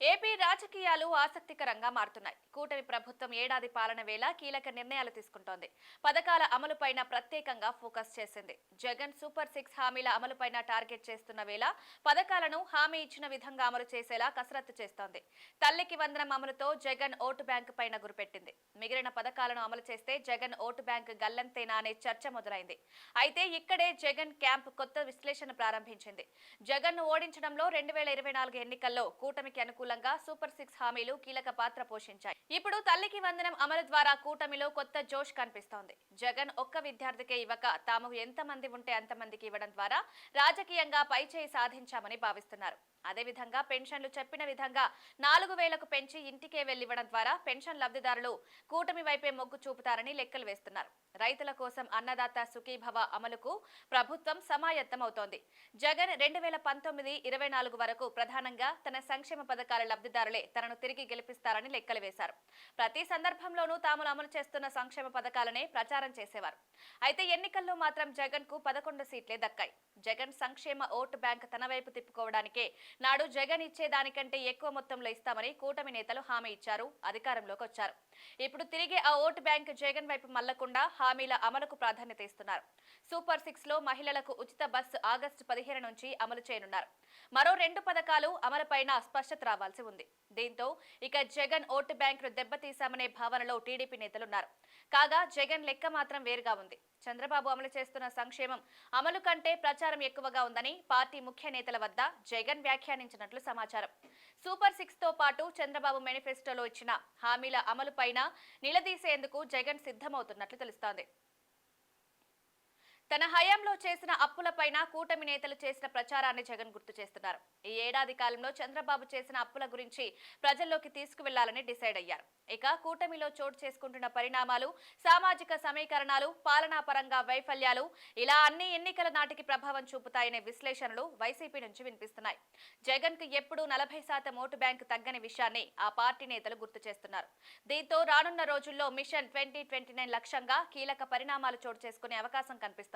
AP రాజకీయాలు ఆసక్తికరంగా మారుతున్నాయి. కూటమి ప్రభుత్వం ఏడాది పాలన వేళ కీలక నిర్ణయాలు తీసుకుంటోంది. పథకాల అమలుపైన ప్రత్యేకంగా ఫోకస్ చేసింది. జగన్ సూపర్ 6 హామీల అమలుపైన టార్గెట్ చేస్తున్న వేళ పథకాలను హామీ ఇచ్చిన విధంగా అమలు చేసేలా కసరత్తు చేస్తోంది. తల్లికి వందనం అమలుతో జగన్ ఓటు బ్యాంకు పైన గురిపెట్టింది. మిగిలిన పథకాలను అమలు చేస్తే జగన్ ఓటు బ్యాంకు గల్లంతేనా అనే చర్చ మొదలైంది. అయితే ఇక్కడే జగన్ క్యాంప్ కొత్త విశ్లేషణ ప్రారంభించింది. జగన్ ను ఓడించడంలో 2024 ఎన్నికల్లో కూటమికి అనుకూలంగా సూపర్ 6 హామీలు కీలక పాత్ర పోషించాయి. ఇప్పుడు తల్లికి వందనం అమలు ద్వారా కూటమిలో కొత్త జోష్ కనిపిస్తోంది. జగన్ ఒక్క విద్యార్థికే ఇవ్వక తాము ఎంతమంది ఉంటే అంతమందికి ఇవ్వడం ద్వారా రాజకీయంగా పైచేయి సాధించామని భావిస్తున్నారు. అదేవిధంగా పెన్షన్లు చెప్పిన విధంగా 4000కు పెంచి ఇంటికే వెళ్లివ్వడం ద్వారా పెన్షన్ లబ్ధిదారులు కూటమి వైపే మొగ్గు చూపుతారని లెక్కలు వేస్తున్నారు. రైతుల కోసం అన్నదాత సుఖీభవ అమలుకు ప్రభుత్వం సమాయత్తమవుతోంది. జగన్ 2019-24 వరకు ప్రధానంగా తన సంక్షేమ పథకాల లబ్ధిదారులే తనను తిరిగి గెలిపిస్తారని లెక్కలు వేశారు. ప్రతి సందర్భంలోనూ తాము అమలు చేస్తున్న సంక్షేమ పథకాలనే ప్రచారం చేసేవారు. అయితే ఎన్నికల్లో మాత్రం జగన్ కు 11 సీట్లే దక్కాయి. జగన్ సంక్షేమ ఓటు బ్యాంక్ తన వైపు తిప్పుకోవడానికే నాడు జగన్ ఇచ్చేదానికంటే ఎక్కువ మొత్తంలో ఇస్తామని కూటమి నేతలు హామీ ఇచ్చారు, అధికారంలోకి వచ్చారు. ఇప్పుడు తిరిగి ఆ ఓటు బ్యాంక్ జగన్ వైపు మళ్లకుండా హామీల అమలుకు ప్రాధాన్యత ఇస్తున్నారు. సూపర్ 6 లో మహిళలకు ఉచిత బస్సు ఆగస్టు 15 నుంచి అమలు చేయనున్నారు. మరో 2 పథకాలు అమలుపైన స్పష్టత రావాల్సి ఉంది. దీంతో ఇక జగన్ ఓటు బ్యాంకును దెబ్బతీశామనే భావనలో టీడీపీ నేతలున్నారు. కాగా జగన్ లెక్క మాత్రం వేరుగా ఉంది. చంద్రబాబు అమలు చేస్తున్న సంక్షేమం అమలు కంటే ప్రచారం ఎక్కువగా ఉందని పార్టీ ముఖ్య నేతల వద్ద జగన్ వ్యాఖ్యానించినట్లు సమాచారం. సూపర్ 6 తో పాటు చంద్రబాబు మేనిఫెస్టోలో ఇచ్చిన హామీల అమలుపైన నిలదీసేందుకు జగన్ సిద్ధమవుతున్నట్లు తెలుస్తోంది. తన హయాంలో చేసిన అప్పులపైన కూటమి నేతలు చేసిన ప్రచారాన్ని జగన్ గుర్తు చేస్తున్నారు. ఈ ఏడాది కాలంలో చంద్రబాబు చేసిన అప్పుల గురించి ప్రజల్లోకి తీసుకువెళ్లాలని డిసైడ్ అయ్యారు. ఇక కూటమిలో చోటు చేసుకుంటున్న పరిణామాలు, సామాజిక సమీకరణాలు, పాలనా పరంగా వైఫల్యాలు ఇలా అన్ని ఎన్నికల నాటికి ప్రభావం చూపుతాయనే విశ్లేషణలు వైసీపీ నుంచి వినిపిస్తున్నాయి. జగన్ కు ఎప్పుడూ 40% ఓటు బ్యాంకు తగ్గని విషయాన్ని ఆ పార్టీ నేతలు గుర్తు చేస్తున్నారు. దీంతో రానున్న రోజుల్లో మిషన్ 2029 లక్ష్యంగా కీలక పరిణామాలు చోటు చేసుకునే అవకాశం కనిపిస్తోంది.